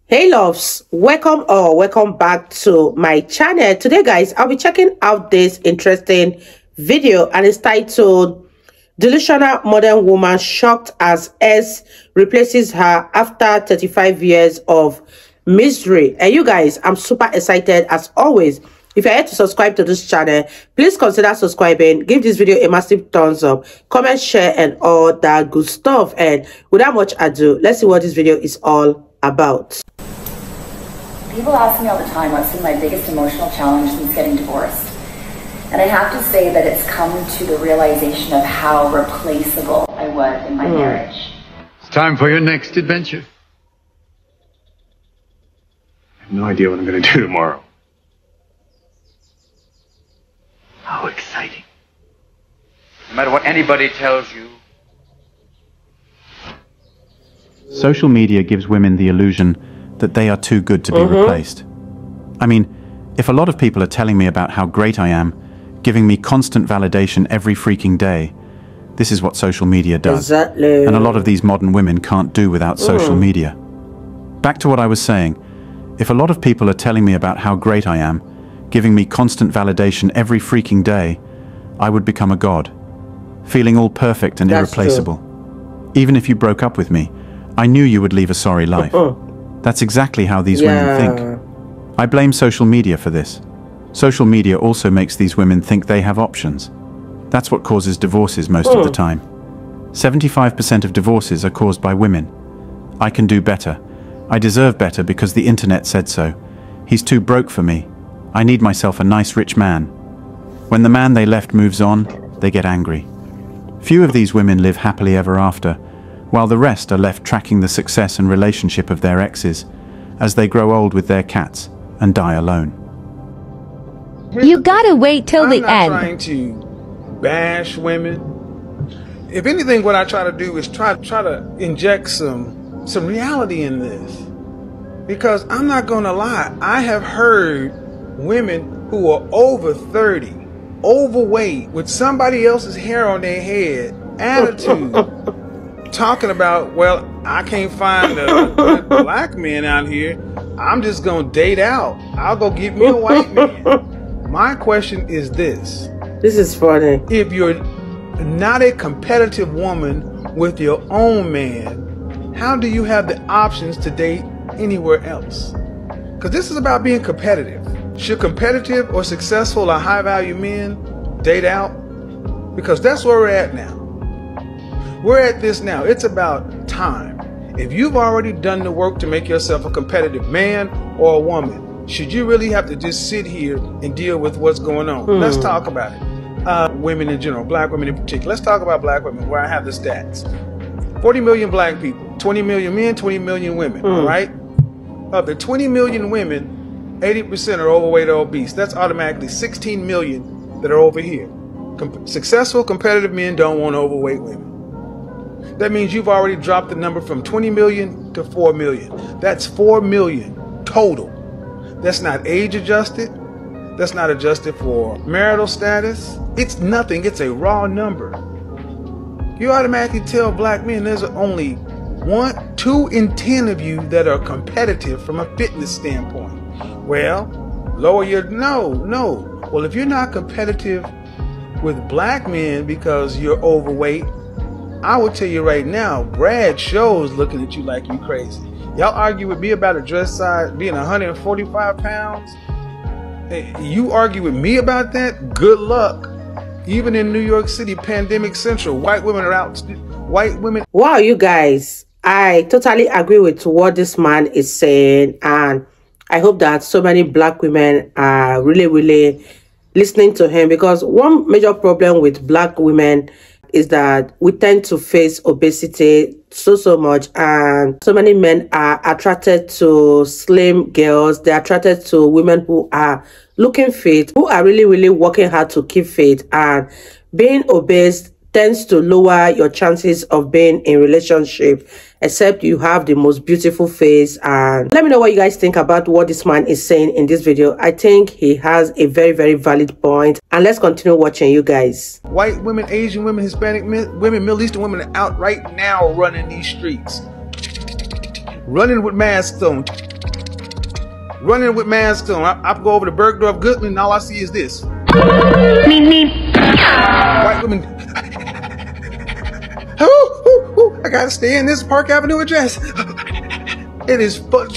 Hey loves, welcome or welcome back to my channel. Today guys, I'll be checking out this interesting video and it's titled Delusional Modern Woman Shocked as S Replaces Her After 35 Years of Misery. And you guys, I'm super excited as always. If you're here to subscribe to this channel, please consider subscribing. Give this video a massive thumbs up, comment, share, and all that good stuff. And without much ado, let's see what this video is all about. People ask me all the time what's been my biggest emotional challenge since getting divorced. And I have to say that it's come to the realization of how replaceable I was in my marriage. It's time for your next adventure. I have no idea what I'm going to do tomorrow. How exciting. No matter what anybody tells you. Social media gives women the illusion that they are too good to be replaced. I mean, if a lot of people are telling me about how great I am, giving me constant validation every freaking day, this is what social media does. Exactly. And a lot of these modern women can't do without social media. Back to what I was saying, if a lot of people are telling me about how great I am, giving me constant validation every freaking day, I would become a god, feeling all perfect and irreplaceable. Even if you broke up with me, I knew you would leave a sorry life. That's exactly how these women think. I blame social media for this. Social media also makes these women think they have options. That's what causes divorces most of the time. 75% of divorces are caused by women. I can do better. I deserve better because the internet said so. He's too broke for me. I need myself a nice rich man. When the man they left moves on, they get angry. Few of these women live happily ever after, while the rest are left tracking the success and relationship of their exes as they grow old with their cats and die alone. You gotta wait till the end. I'm not trying to bash women. If anything, what I try to do is try to inject some reality in this. Because I'm not gonna lie, I have heard women who are over 30, overweight, with somebody else's hair on their head, attitude, talking about, well, I can't find a black man out here. I'm just gonna date out. I'll go get me a white man. My question is this. This is funny. If you're not a competitive woman with your own man, how do you have the options to date anywhere else? Because this is about being competitive. Should competitive or successful or high-value men date out? Because that's where we're at now. We're at this now. It's about time. If you've already done the work to make yourself a competitive man or a woman, should you really have to just sit here and deal with what's going on? Let's talk about it. Women in general, black women in particular. Let's talk about black women, where I have the stats. 40 million black people, 20 million men, 20 million women, all right? Of the 20 million women, 80% are overweight or obese. That's automatically 16 million that are over here. Successful, competitive men don't want overweight women. That means you've already dropped the number from 20 million to 4 million. That's 4 million total. That's not age adjusted. That's not adjusted for marital status. It's nothing. It's a raw number. You automatically tell black men there's only 2 in 10 of you that are competitive from a fitness standpoint. Well, lower your, no. Well, if you're not competitive with black men because you're overweight, I will tell you right now, Brad Show's looking at you like you crazy. Y'all argue with me about a dress size being 145 pounds. You argue with me about that? Good luck. Even in New York City, pandemic central, white women are out. White women. Wow, you guys, I totally agree with what this man is saying, and I hope that so many black women are really listening to him, because one major problem with black women is that we tend to face obesity so much, and so many men are attracted to slim girls. They're attracted to women who are looking fit, who are really working hard to keep fit, and being obese tends to lower your chances of being in relationship, except you have the most beautiful face. And let me know what you guys think about what this man is saying in this video. I think he has a very valid point, and let's continue watching, you guys. White women, Asian women, Hispanic women, Middle Eastern women are out right now running these streets. running with masks on. Running with masks on. I go over to Bergdorf Goodman and all I see is this. White women. I gotta stay in this Park Avenue address. It is fun.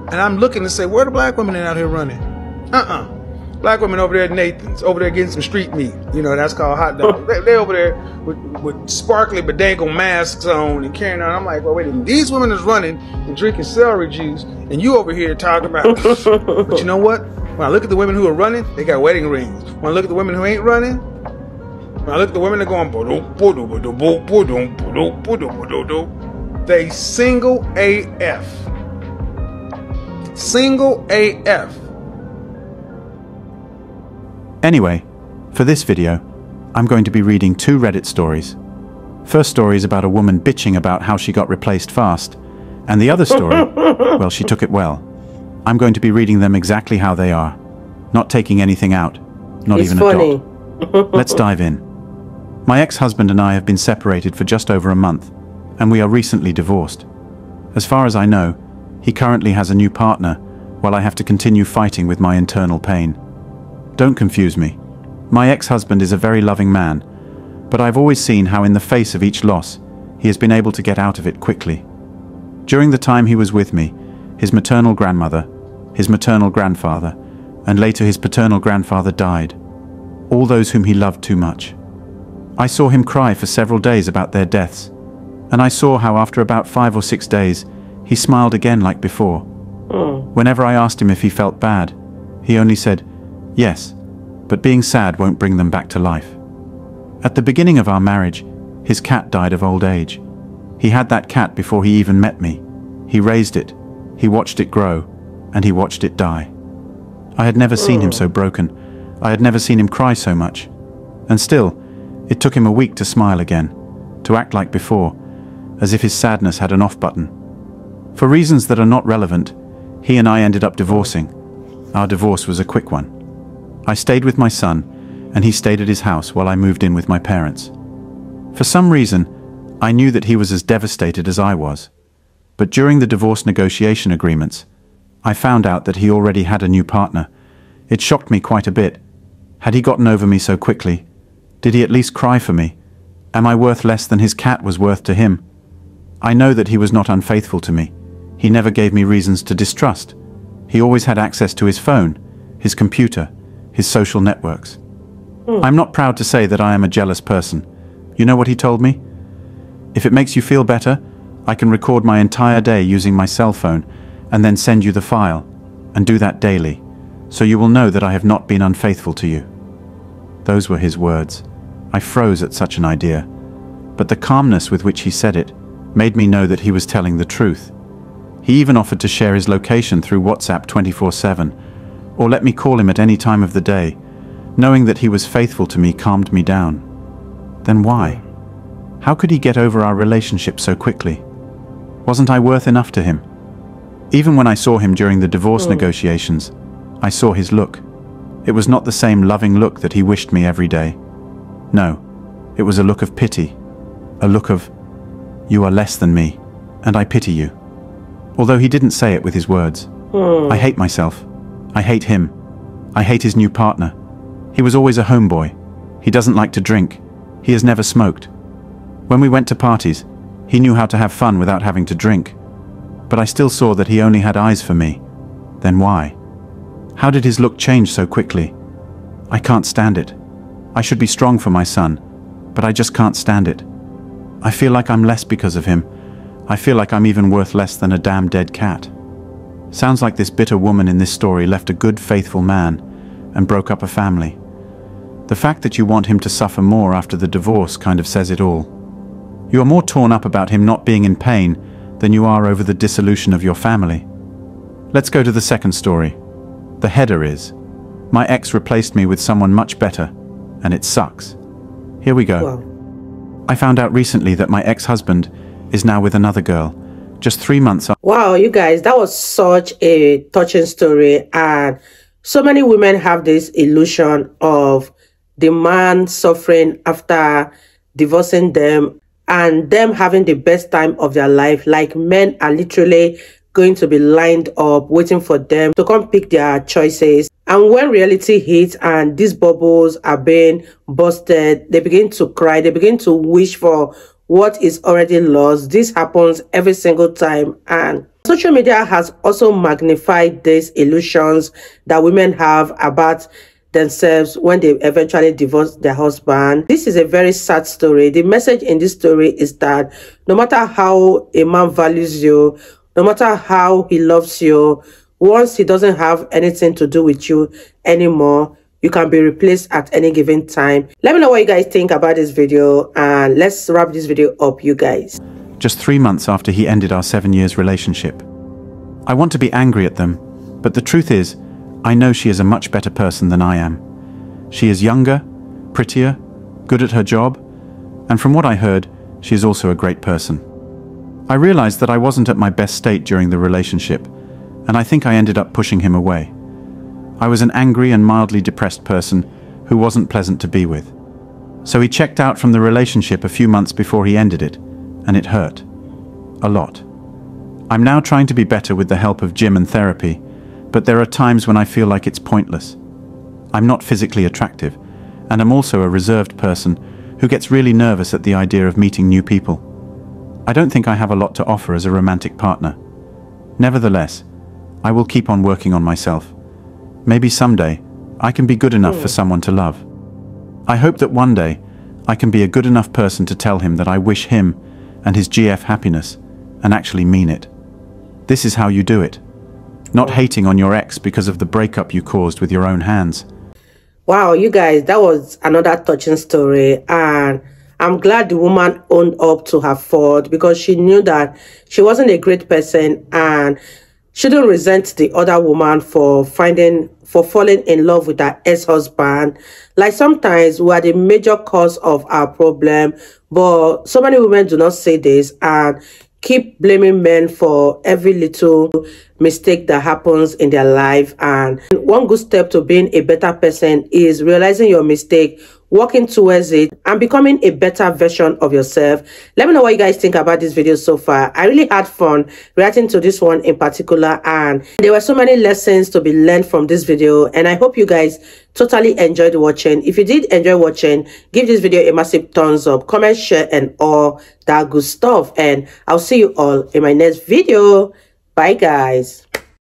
And I'm looking to say, where are the black women out here running? Black women over there at Nathan's, over there getting some street meat. You know, that's called hot dogs. They over there with sparkly bedangle masks on and carrying on. I'm like, well, wait a minute. These women is running and drinking celery juice, and you over here talking about. But you know what? When I look at the women who are running, they got wedding rings. When I look at the women who ain't running, when I look at the women that are going, they single AF. Single AF. Anyway, for this video, I'm going to be reading 2 Reddit stories. First story is about a woman bitching about how she got replaced fast, and the other story, well, she took it well. I'm going to be reading them exactly how they are, not taking anything out, not even a dot. Let's dive in. My ex-husband and I have been separated for just over a month, and we are recently divorced. As far as I know, he currently has a new partner, while I have to continue fighting with my internal pain. Don't confuse me. My ex-husband is a very loving man, but I've always seen how in the face of each loss, he has been able to get out of it quickly. During the time he was with me, his maternal grandmother, his maternal grandfather, and later his paternal grandfather died, all those whom he loved too much. I saw him cry for several days about their deaths, and I saw how after about 5 or 6 days, he smiled again like before. Whenever I asked him if he felt bad, he only said, yes, but being sad won't bring them back to life. At the beginning of our marriage, his cat died of old age. He had that cat before he even met me. He raised it, he watched it grow, and he watched it die. I had never seen him so broken. I had never seen him cry so much. And still, it took him a week to smile again, to act like before, as if his sadness had an off button. For reasons that are not relevant, he and I ended up divorcing. Our divorce was a quick one. I stayed with my son, and he stayed at his house while I moved in with my parents. For some reason, I knew that he was as devastated as I was. But during the divorce negotiation agreements, I found out that he already had a new partner. It shocked me quite a bit. Had he gotten over me so quickly? Did he at least cry for me? Am I worth less than his cat was worth to him? I know that he was not unfaithful to me. He never gave me reasons to distrust. He always had access to his phone, his computer, his social networks. I'm not proud to say that I am a jealous person. You know what he told me? If it makes you feel better, I can record my entire day using my cell phone and then send you the file, and do that daily, so you will know that I have not been unfaithful to you. Those were his words. I froze at such an idea, but the calmness with which he said it made me know that he was telling the truth. He even offered to share his location through WhatsApp 24/7, or let me call him at any time of the day. Knowing that he was faithful to me calmed me down. Then why? How could he get over our relationship so quickly? Wasn't I worth enough to him? Even when I saw him during the divorce negotiations, I saw his look. It was not the same loving look that he wished me every day. No, it was a look of pity, a look of, you are less than me, and I pity you. Although he didn't say it with his words. I hate myself. I hate him. I hate his new partner. He was always a homeboy. He doesn't like to drink. He has never smoked. When we went to parties, he knew how to have fun without having to drink. But I still saw that he only had eyes for me. Then why? How did his look change so quickly? I can't stand it. I should be strong for my son, but I just can't stand it. I feel like I'm less because of him. I feel like I'm even worth less than a damn dead cat. Sounds like this bitter woman in this story left a good, faithful man and broke up a family. The fact that you want him to suffer more after the divorce kind of says it all. You are more torn up about him not being in pain than you are over the dissolution of your family. Let's go to the second story. The header is, my ex replaced me with someone much better, and it sucks. Here we go. Wow. I found out recently that my ex-husband is now with another girl, just 3 months after. Wow, you guys, that was such a touching story. And so many women have this illusion of the man suffering after divorcing them. and them having the best time of their life. Like, men are literally going to be lined up waiting for them to come pick their choices. And when reality hits and these bubbles are being busted, they begin to cry, they begin to wish for what is already lost. This happens every single time, and social media has also magnified these illusions that women have about themselves when they eventually divorce their husband. This is a very sad story. The message in this story is that no matter how a man values you, no matter how he loves you, once he doesn't have anything to do with you anymore, you can be replaced at any given time. Let me know what you guys think about this video, and let's wrap this video up, you guys. Just 3 months after he ended our 7 years relationship. I want to be angry at them, but the truth is, I know she is a much better person than I am. She is younger, prettier, good at her job, and from what I heard, she is also a great person. I realized that I wasn't at my best state during the relationship, and I think I ended up pushing him away. I was an angry and mildly depressed person who wasn't pleasant to be with. So he checked out from the relationship a few months before he ended it, and it hurt. A lot. I'm now trying to be better with the help of gym and therapy, but there are times when I feel like it's pointless. I'm not physically attractive, and I'm also a reserved person who gets really nervous at the idea of meeting new people. I don't think I have a lot to offer as a romantic partner. Nevertheless, I will keep on working on myself. Maybe someday, I can be good enough for someone to love. I hope that one day, I can be a good enough person to tell him that I wish him and his GF happiness, and actually mean it. This is how you do it. Not hating on your ex because of the breakup you caused with your own hands. Wow, you guys, that was another touching story, and I'm glad the woman owned up to her fault, because she knew that she wasn't a great person and shouldn't resent the other woman for falling in love with her ex-husband. Like, sometimes we are the major cause of our problem, but so many women do not say this and keep blaming men for every little mistake that happens in their life. And one good step to being a better person is realizing your mistake, working towards it, and becoming a better version of yourself. Let me know what you guys think about this video so far. I really had fun reacting to this one in particular, and there were so many lessons to be learned from this video, and I hope you guys totally enjoyed watching. If you did enjoy watching, give this video a massive thumbs up, comment, share, and all that good stuff, and I'll see you all in my next video. Bye guys.